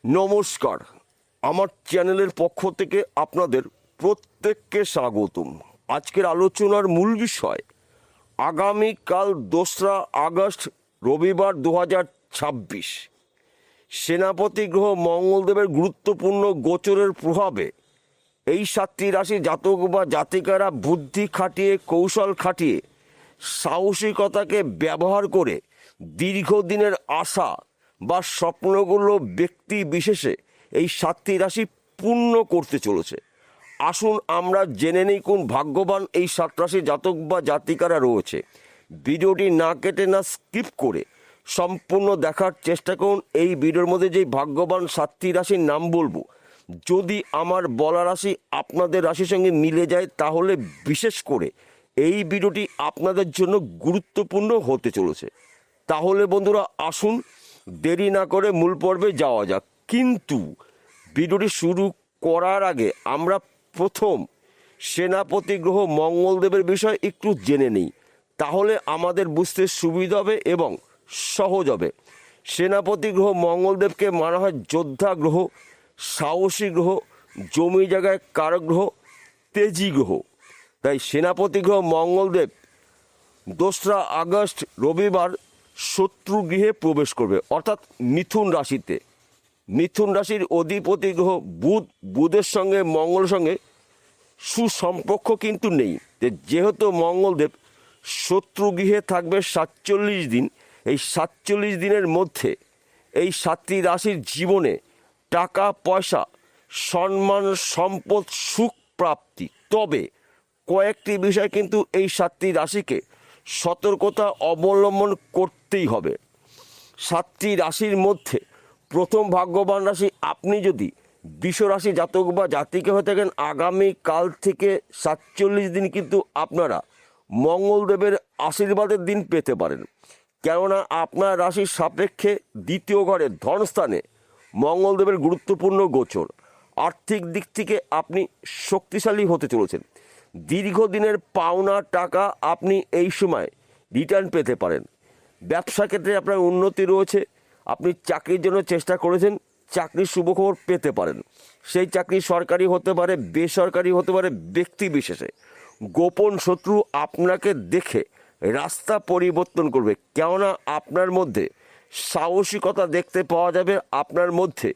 নমস্কার, আমার চ্যানেলের পক্ষ থেকে আপনাদের প্রত্যেককে স্বাগতম। আজকের আলোচনার মূল বিষয় আগামীকাল 2রা আগস্ট রবিবার 2026 সেনাপতি গ্রহ মঙ্গলদেবের গুরুত্বপূর্ণ গোচরের প্রভাবে এই 7টি রাশি জাতক বা জাতিকারা বুদ্ধি খাটিয়ে, কৌশল খাটিয়ে, সাহসিকতাকে ব্যবহার করে দীর্ঘদিনের আশা বা স্বপ্নগুলো ব্যক্তি বিশেষে এই 7টি রাশি পূর্ণ করতে চলেছে। আসুন আমরা জেনে নিই কোন ভাগ্যবান এই 7 রাশি জাতক বা জাতিকারা রয়েছে। ভিডিওটি না কেটে, না স্কিপ করে সম্পূর্ণ দেখার চেষ্টা করুন। এই ভিডিওর মধ্যে যেই ভাগ্যবান 7টি রাশির নাম বলবো, যদি আমার বলা রাশি আপনাদের রাশির সঙ্গে মিলে যায়, তাহলে বিশেষ করে এই ভিডিওটি আপনাদের জন্য গুরুত্বপূর্ণ হতে চলেছে। তাহলে বন্ধুরা আসুন দেরি না করে মূল পর্বে যাওয়া যাক। কিন্তু ভিডিওটি শুরু করার আগে আমরা প্রথম সেনাপতি গ্রহ মঙ্গলদেবের বিষয় একটু জেনে নিই, তাহলে আমাদের বুঝতে সুবিধা হবে এবং সহজ হবে। সেনাপতি গ্রহ মঙ্গলদেবকে মানা হয় যোদ্ধা গ্রহ, সাহসী গ্রহ, জমি জায়গায় কারক গ্রহ, তেজি গ্রহ। তাই সেনাপতি গ্রহ মঙ্গলদেব 2রা আগস্ট রবিবার শত্রু গৃহে প্রবেশ করবে, অর্থাৎ মিথুন রাশিতে। মিথুন রাশির অধিপতি গ্রহ বুধ, বুধের সঙ্গে মঙ্গলের সঙ্গে সুসম্পর্ক কিন্তু নেই। যেহেতু মঙ্গলদেব শত্রু গৃহে থাকবে 47 দিন, এই 47 দিনের মধ্যে এই 7টি রাশির জীবনে টাকা পয়সা, সম্মান, সম্পদ, সুখ প্রাপ্তি। তবে কয়েকটি বিষয় কিন্তু এই 7টি রাশিকে সতর্কতা অবলম্বন করতেই হবে। 7টি রাশির মধ্যে প্রথম ভাগ্যবান রাশি আপনি যদি বৃষ রাশি জাতক বা জাতিকে হয়ে থাকেন, আগামীকাল থেকে 47 দিন কিন্তু আপনারা মঙ্গলদেবের আশীর্বাদের দিন পেতে পারেন। কেননা আপনার রাশির সাপেক্ষে দ্বিতীয় ঘরে ধনস্থানে মঙ্গলদেবের গুরুত্বপূর্ণ গোচর। আর্থিক দিক থেকে আপনি শক্তিশালী হতে চলেছেন। দীর্ঘদিনের পাওনা টাকা আপনি এই সময় রিটার্ন পেতে পারেন। ব্যবসা ক্ষেত্রে আপনার উন্নতি রয়েছে। আপনি চাকরির জন্য চেষ্টা করেছেন, চাকরির শুভখবর পেতে পারেন। সেই চাকরি সরকারি হতে পারে, বেসরকারি হতে পারে, ব্যক্তি বিশেষে। গোপন শত্রু আপনাকে দেখে রাস্তা পরিবর্তন করবে, কেননা আপনার মধ্যে সাহসিকতা দেখতে পাওয়া যাবে, আপনার মধ্যে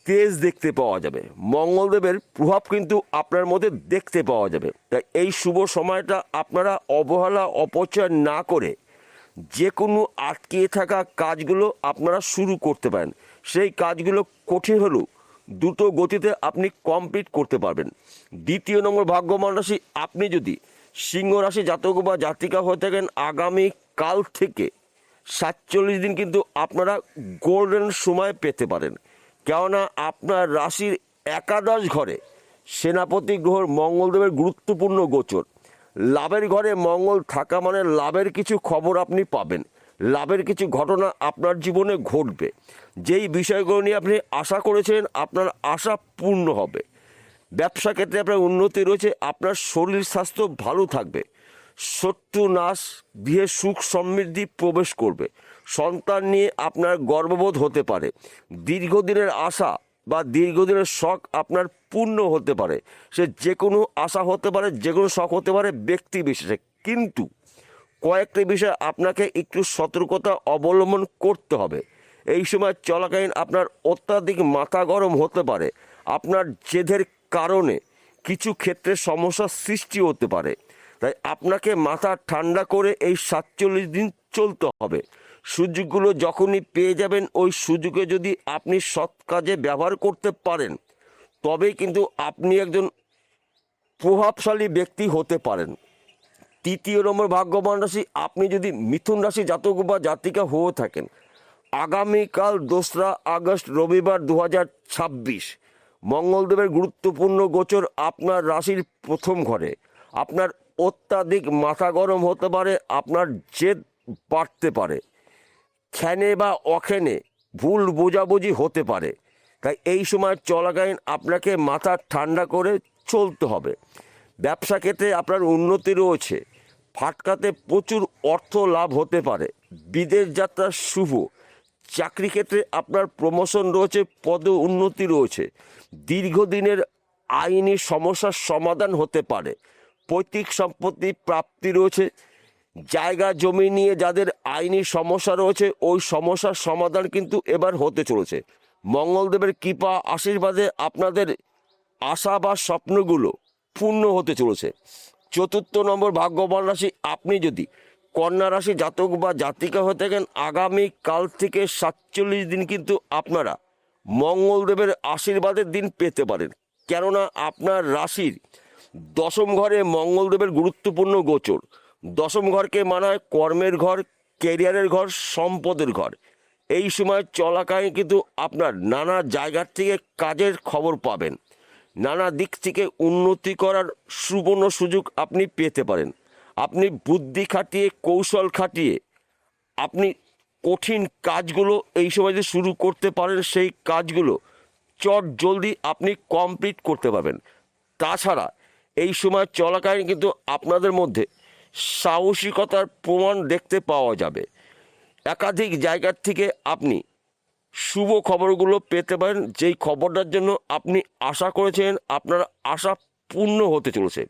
তেজ দেখতে পাওয়া যাবে। মঙ্গলদেবের প্রভাব কিন্তু আপনার মধ্যে দেখতে পাওয়া যাবে। তাই এই শুভ সময়টা আপনারা অবহেলা অপচয় না করে যে কোনো আটকে থাকা কাজগুলো আপনারা শুরু করতে পারেন। সেই কাজগুলো কঠিন হলেও দ্রুত গতিতে আপনি কমপ্লিট করতে পারবেন। দ্বিতীয় নম্বর ভাগ্যবান রাশি আপনি যদি সিংহ রাশি জাতক বা জাতিকা হয়ে থাকেন, আগামী কাল থেকে 47 দিন কিন্তু আপনারা গোল্ডেন সময় পেতে পারেন। কেননা আপনার রাশির একাদশ ঘরে সেনাপতি গ্রহ মঙ্গলদেবের গুরুত্বপূর্ণ গোচর। লাভের ঘরে মঙ্গল থাকা মানে লাভের কিছু খবর আপনি পাবেন, লাভের কিছু ঘটনা আপনার জীবনে ঘটবে। যেই বিষয়গুলো নিয়ে আপনি আশা করেছেন, আপনার আশা পূর্ণ হবে। ব্যবসা ক্ষেত্রে আপনার উন্নতি রয়েছে, আপনার শরীর স্বাস্থ্য ভালো থাকবে। শত্রু নাশ, গৃহে সুখ সমৃদ্ধি প্রবেশ করবে। সন্তান নিয়ে আপনার গর্ববোধ হতে পারে। দীর্ঘদিনের আশা বা দীর্ঘদিনের শখ আপনার পূর্ণ হতে পারে। সে যে কোনো আশা হতে পারে, যে কোনো শখ হতে পারে ব্যক্তি বিশেষে। কিন্তু কয়েকটি বিষয় আপনাকে একটু সতর্কতা অবলম্বন করতে হবে। এই সময় চলাকালীন আপনার অত্যাধিক মাথা গরম হতে পারে। আপনার জেদের কারণে কিছু ক্ষেত্রে সমস্যার সৃষ্টি হতে পারে। তাই আপনাকে মাথা ঠান্ডা করে এই 47 দিন চলতে হবে। সুযোগগুলো যখনই পেয়ে যাবেন, ওই সুযোগে যদি আপনি সৎ কাজে ব্যবহার করতে পারেন, তবেই কিন্তু আপনি একজন প্রভাবশালী ব্যক্তি হতে পারেন। তৃতীয় নম্বর ভাগ্যবান রাশি আপনি যদি মিথুন রাশি জাতক বা জাতিকা হয়ে থাকেন, আগামীকাল 2রা আগস্ট রবিবার 2026 মঙ্গলদেবের গুরুত্বপূর্ণ গোচর আপনার রাশির প্রথম ঘরে। আপনার অত্যাধিক মাথা গরম হতে পারে, আপনার জেদ বাড়তে পারে, খ্যানে বা অখ্যানে ভুল বোঝাবুঝি হতে পারে। তাই এই সময় চলাকালীন আপনাকে মাথা ঠান্ডা করে চলতে হবে। ব্যবসা ক্ষেত্রে আপনার উন্নতি রয়েছে, ফাটকাতে প্রচুর অর্থ লাভ হতে পারে। বিদেশ যাত্রা শুভ, চাকরি ক্ষেত্রে আপনার প্রমোশন রয়েছে, পদ উন্নতি রয়েছে, দীর্ঘদিনের আইনি সমস্যার সমাধান হতে পারে, পৈতৃক সম্পত্তি প্রাপ্তি রয়েছে, জায়গা জমি নিয়ে যাদের আইনি সমস্যা রয়েছে ওই সমস্যার সমাধান কিন্তু এবার হতে চলেছে। মঙ্গলদেবের কৃপা আশীর্বাদে আপনাদের আশা বা স্বপ্নগুলো পূর্ণ হতে চলেছে। চতুর্থ নম্বর ভাগ্যবান রাশি, আপনি যদি কন্যা রাশি জাতক বা জাতিকা হয়ে থাকেন, আগামী কাল থেকে 47 দিন কিন্তু আপনারা মঙ্গলদেবের আশীর্বাদের দিন পেতে পারেন। কেননা আপনার রাশির দশম ঘরে মঙ্গলদেবের গুরুত্বপূর্ণ গোচর। দশম ঘরকে মানা হয় কর্মের ঘর, কেরিয়ারের ঘর, সম্পদের ঘর। এই সময় চলাকালীন কিন্তু আপনার নানা জায়গার থেকে কাজের খবর পাবেন, নানা দিক থেকে উন্নতি করার সুবর্ণ সুযোগ আপনি পেতে পারেন। আপনি বুদ্ধি খাটিয়ে, কৌশল খাটিয়ে আপনি কঠিন কাজগুলো এই সময় যে শুরু করতে পারেন, সেই কাজগুলো চট জলদি আপনি কমপ্লিট করতে পারবেন। তাছাড়া এই সময় চলাকালীন কিন্তু আপনাদের মধ্যে সাহসিকতার প্রমাণ দেখতে পাওয়া যাবে। একাধিক জায়গার থেকে আপনি শুভ খবরগুলো পেতে পারেন, যেই খবরটার জন্য আপনি আশা করেছেন আপনার আশা পূর্ণ হতে চলেছে।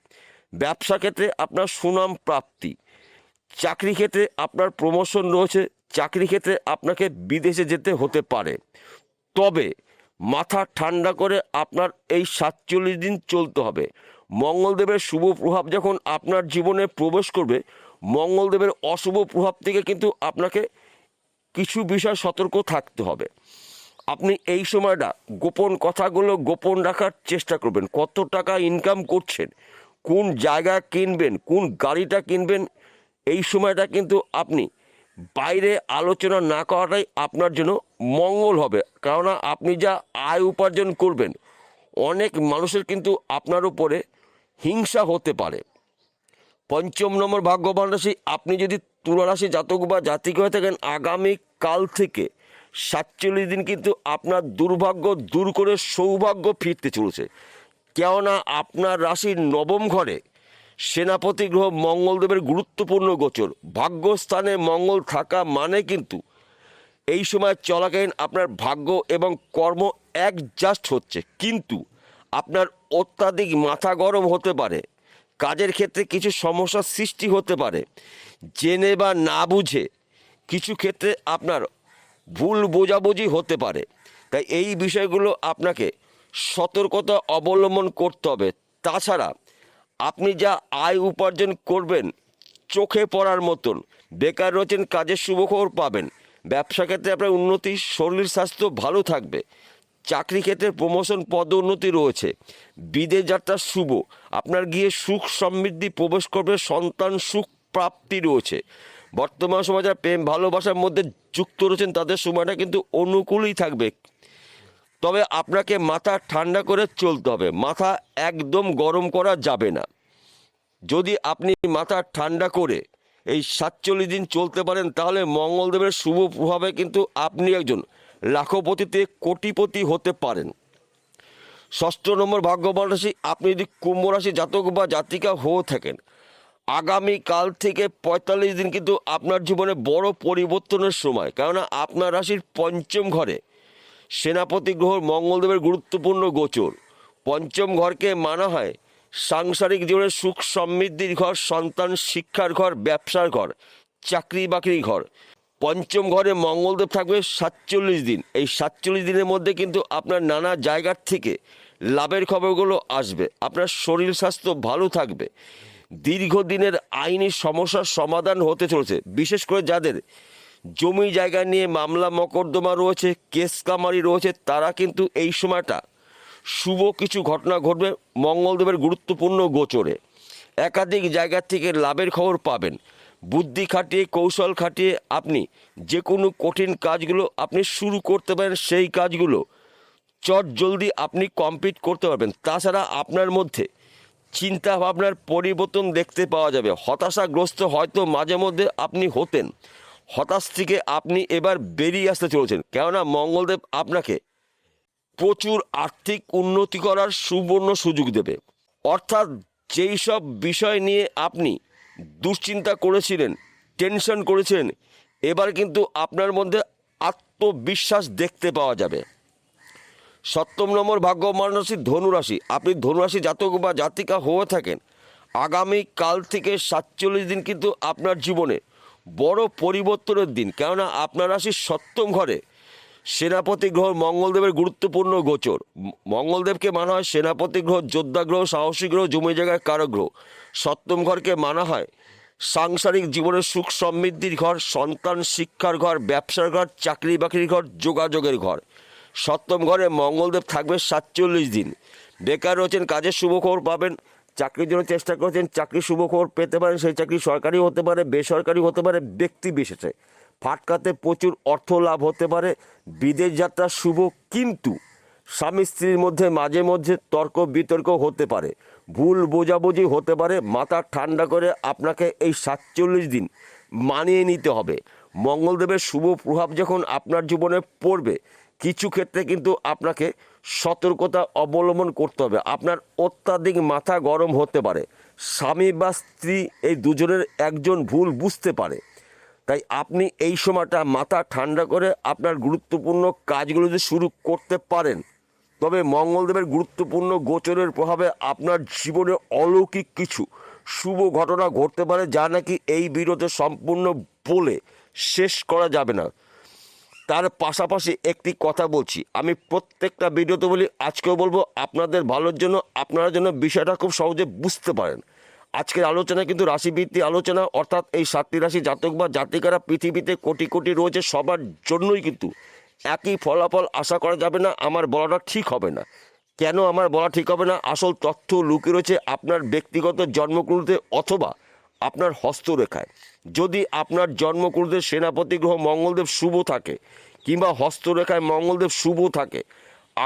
ব্যবসা ক্ষেত্রে আপনার সুনাম প্রাপ্তি, চাকরি ক্ষেত্রে আপনার প্রমোশন রয়েছে, চাকরি ক্ষেত্রে আপনাকে বিদেশে যেতে হতে পারে। তবে মাথা ঠান্ডা করে আপনার এই 47 দিন চলতে হবে। মঙ্গলদেবের শুভ প্রভাব যখন আপনার জীবনে প্রবেশ করবে, মঙ্গলদেবের অশুভ প্রভাব থেকে কিন্তু আপনাকে কিছু বিষয় সতর্ক থাকতে হবে। আপনি এই সময়টা গোপন কথাগুলো গোপন রাখার চেষ্টা করবেন। কত টাকা ইনকাম করছেন, কোন জায়গা কিনবেন, কোন গাড়িটা কিনবেন, এই সময়টা কিন্তু আপনি বাইরে আলোচনা না করাটাই আপনার জন্য মঙ্গল হবে। কেননা আপনি যা আয় উপার্জন করবেন, অনেক মানুষের কিন্তু আপনার উপরে হিংসা হতে পারে। পঞ্চম নম্বর ভাগ্যবান রাশি, আপনি যদি তুলা রাশি জাতক বা জাতিক হয়ে থাকেন, আগামী কাল থেকে 47 দিন কিন্তু আপনার দুর্ভাগ্য দূর করে সৌভাগ্য ফিরতে চলেছে। কেননা আপনার রাশির নবম ঘরে সেনাপতি গ্রহ মঙ্গলদেবের গুরুত্বপূর্ণ গোচর। ভাগ্যস্থানে মঙ্গল থাকা মানে কিন্তু এই সময় চলাকালীন আপনার ভাগ্য এবং কর্ম অ্যাডজাস্ট হচ্ছে, কিন্তু আপনার অত্যাধিক মাথা গরম হতে পারে, কাজের ক্ষেত্রে কিছু সমস্যার সৃষ্টি হতে পারে, জেনে বা না বুঝে কিছু ক্ষেত্রে আপনার ভুল বোঝাবুঝি হতে পারে। তাই এই বিষয়গুলো আপনাকে সতর্কতা অবলম্বন করতে হবে। তাছাড়া আপনি যা আয় উপার্জন করবেন চোখে পড়ার মতন, বেকার রয়েছেন কাজের শুভখবর পাবেন, ব্যবসা ক্ষেত্রে আপনার উন্নতি, শরীর স্বাস্থ্য ভালো থাকবে, চাকরি ক্ষেত্রে প্রমোশন পদোন্নতি রয়েছে, বিদেশ যাত্রা শুভ, আপনার গিয়ে সুখ সমৃদ্ধি প্রবেশ করবে, সন্তান সুখ প্রাপ্তি রয়েছে। বর্তমান সময় যারা প্রেম ভালোবাসার মধ্যে যুক্ত রয়েছেন তাদের সময়টা কিন্তু অনুকূলই থাকবে। তবে আপনাকে মাথা ঠান্ডা করে চলতে হবে, মাথা একদম গরম করা যাবে না। যদি আপনি মাথা ঠান্ডা করে এই 47 দিন চলতে পারেন, তাহলে মঙ্গলদেবের শুভ প্রভাবে কিন্তু আপনি একজন লাখপতিতে কোটিপতি হতে পারেন। ষষ্ঠ নম্বর ভাগ্যবান রাশি, আপনি যদি কুম্ভ রাশি জাতক বা জাতিকা হয়ে থাকেন, আগামী কাল থেকে 45 দিন কিন্তু আপনার জীবনে বড় পরিবর্তনের সময়। কেননা আপনার রাশির পঞ্চম ঘরে সেনাপতি গ্রহ মঙ্গলদেবের গুরুত্বপূর্ণ গোচর। পঞ্চম ঘরকে মানা হয় সাংসারিক জীবনের সুখ সমৃদ্ধির ঘর, সন্তান শিক্ষার ঘর, ব্যবসার ঘর, চাকরি বাকরির ঘর। পঞ্চম ঘরে মঙ্গলদেব থাকবে 47 দিন। এই 47 দিনের মধ্যে কিন্তু আপনার নানা জায়গার থেকে লাভের খবরগুলো আসবে, আপনার শরীর স্বাস্থ্য ভালো থাকবে, দীর্ঘদিনের আইনি সমস্যার সমাধান হতে চলেছে। বিশেষ করে যাদের জমি জায়গা নিয়ে মামলা মকদ্দমা রয়েছে, কেস কামারি রয়েছে, তারা কিন্তু এই সময়টা শুভ কিছু ঘটনা ঘটবে মঙ্গলদেবের গুরুত্বপূর্ণ গোচরে। একাধিক জায়গা থেকে লাভের খবর পাবেন। বুদ্ধি খাটিয়ে, কৌশল খাটিয়ে আপনি যে কোনো কঠিন কাজগুলো আপনি শুরু করতে পারেন, সেই কাজগুলো চট জলদি আপনি কমপ্লিট করতে পারবেন। তাছাড়া আপনার মধ্যে চিন্তা ভাবনার পরিবর্তন দেখতে পাওয়া যাবে। হতাশাগ্রস্ত হয়তো মাঝে মধ্যে আপনি হতেন, হতাশ থেকে আপনি এবার বেরিয়ে আসতে চলেছেন। কেননা মঙ্গলদেব আপনাকে প্রচুর আর্থিক উন্নতি করার সুবর্ণ সুযোগ দেবে। অর্থাৎ যেই সব বিষয় নিয়ে আপনি দুশ্চিন্তা করেছিলেন, টেনশন করেছেন, এবার কিন্তু আপনার মধ্যে আত্মবিশ্বাস দেখতে পাওয়া যাবে। সপ্তম নম্বর ভাগ্যবান রাশি ধনুরাশি। আপনি ধনুরাশি জাতক বা জাতিকা হয়ে থাকেন, আগামী কাল থেকে 47 দিন কিন্তু আপনার জীবনে বড় পরিবর্তনের দিন। কেননা আপনার রাশির সপ্তম ঘরে সেনাপতি গ্রহ মঙ্গলদেবের গুরুত্বপূর্ণ গোচর। মঙ্গলদেবকে মানা হয় সেনাপতি গ্রহ, যোদ্ধা গ্রহ, সাহসী গ্রহ, জমি জায়গায় কারক গ্রহ। সপ্তম ঘরকে মানা হয় সাংসারিক জীবনের সুখ সমৃদ্ধির ঘর, সন্তান শিক্ষার ঘর, ব্যবসার ঘর, চাকরি বাকরির ঘর, যোগাযোগের ঘর। সপ্তম ঘরে মঙ্গলদেব থাকবে 47 দিন। বেকার রয়েছেন, কাজের শুভখবর পাবেন। চাকরির জন্য চেষ্টা করছেন, চাকরির শুভখবর পেতে পারেন। সেই চাকরি সরকারি হতে পারে, বেসরকারি হতে পারে, ব্যক্তি বিশেষে। ফাটকাতে প্রচুর অর্থ লাভ হতে পারে। বিদেশ যাত্রা শুভ, কিন্তু স্বামী স্ত্রীর মধ্যে মাঝে মধ্যে তর্ক বিতর্ক হতে পারে, ভুল বোঝাবুঝি হতে পারে। মাথা ঠান্ডা করে আপনাকে এই 47 দিন মানিয়ে নিতে হবে। মঙ্গলদেবের শুভ প্রভাব যখন আপনার জীবনে পড়বে, কিছু ক্ষেত্রে কিন্তু আপনাকে সতর্কতা অবলম্বন করতে হবে। আপনার অত্যাধিক মাথা গরম হতে পারে, স্বামী বা স্ত্রী এই দুজনের একজন ভুল বুঝতে পারে। তাই আপনি এই সময়টা মাথা ঠান্ডা করে আপনার গুরুত্বপূর্ণ কাজগুলো যদি শুরু করতে পারেন, তবে মঙ্গলদেবের গুরুত্বপূর্ণ গোচরের প্রভাবে আপনার জীবনে অলৌকিক কিছু শুভ ঘটনা ঘটতে পারে, যা নাকি এই ভিডিওতে সম্পূর্ণ বলে শেষ করা যাবে না। তার পাশাপাশি একটি কথা বলছি, আমি প্রত্যেকটা ভিডিওতে বলি, আজকেও বলবো, আপনাদের ভালোর জন্য, আপনারা যেন বিষয়টা খুব সহজে বুঝতে পারেন। আজকের আলোচনা কিন্তু রাশিভিত্তিক আলোচনা, অর্থাৎ এই 7টি রাশি জাতক বা জাতিকারা পৃথিবীতে কোটি কোটি রয়েছে, সবার জন্যই কিন্তু একই ফলাফল আশা করা যাবে না। আমার বলাটা ঠিক হবে না। কেন আমার বলা ঠিক হবে না? আসল তথ্য লুকিয়ে রয়েছে আপনার ব্যক্তিগত জন্মকুণ্ডলিতে অথবা আপনার হস্তরেখায়। যদি আপনার জন্মকুণ্ডলিতে সেনাপতি গ্রহ মঙ্গলদেব শুভ থাকে কিংবা হস্তরেখায় মঙ্গলদেব শুভ থাকে,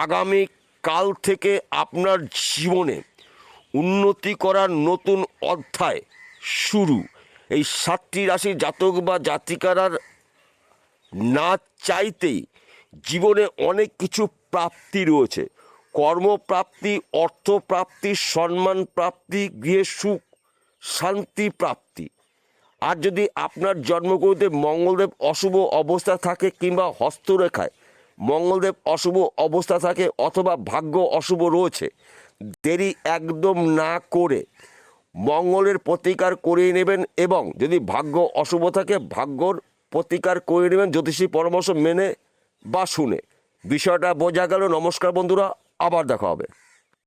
আগামী কাল থেকে আপনার জীবনে উন্নতি করার নতুন অধ্যায় শুরু। এই 7টি রাশির জাতক বা জাতিকারার না চাইতেই জীবনে অনেক কিছু প্রাপ্তি রয়েছে। কর্মপ্রাপ্তি, অর্থপ্রাপ্তি, সম্মান প্রাপ্তি, গৃহে সুখ শান্তি প্রাপ্তি। আর যদি আপনার জন্মকুণ্ডলিতে মঙ্গলদেব অশুভ অবস্থা থাকে কিংবা হস্তরেখায় মঙ্গলদেব অশুভ অবস্থা থাকে অথবা ভাগ্য অশুভ রয়েছে, দেরি একদম না করে মঙ্গলের প্রতিকার করিয়ে নেবেন। এবং যদি ভাগ্য অশুভ থাকে, ভাগ্যর প্রতিকার করে নেবেন জ্যোতিষী পরামর্শ মেনে বা শুনে। বিষয়টা বোঝা গেল। নমস্কার বন্ধুরা, আবার দেখা হবে।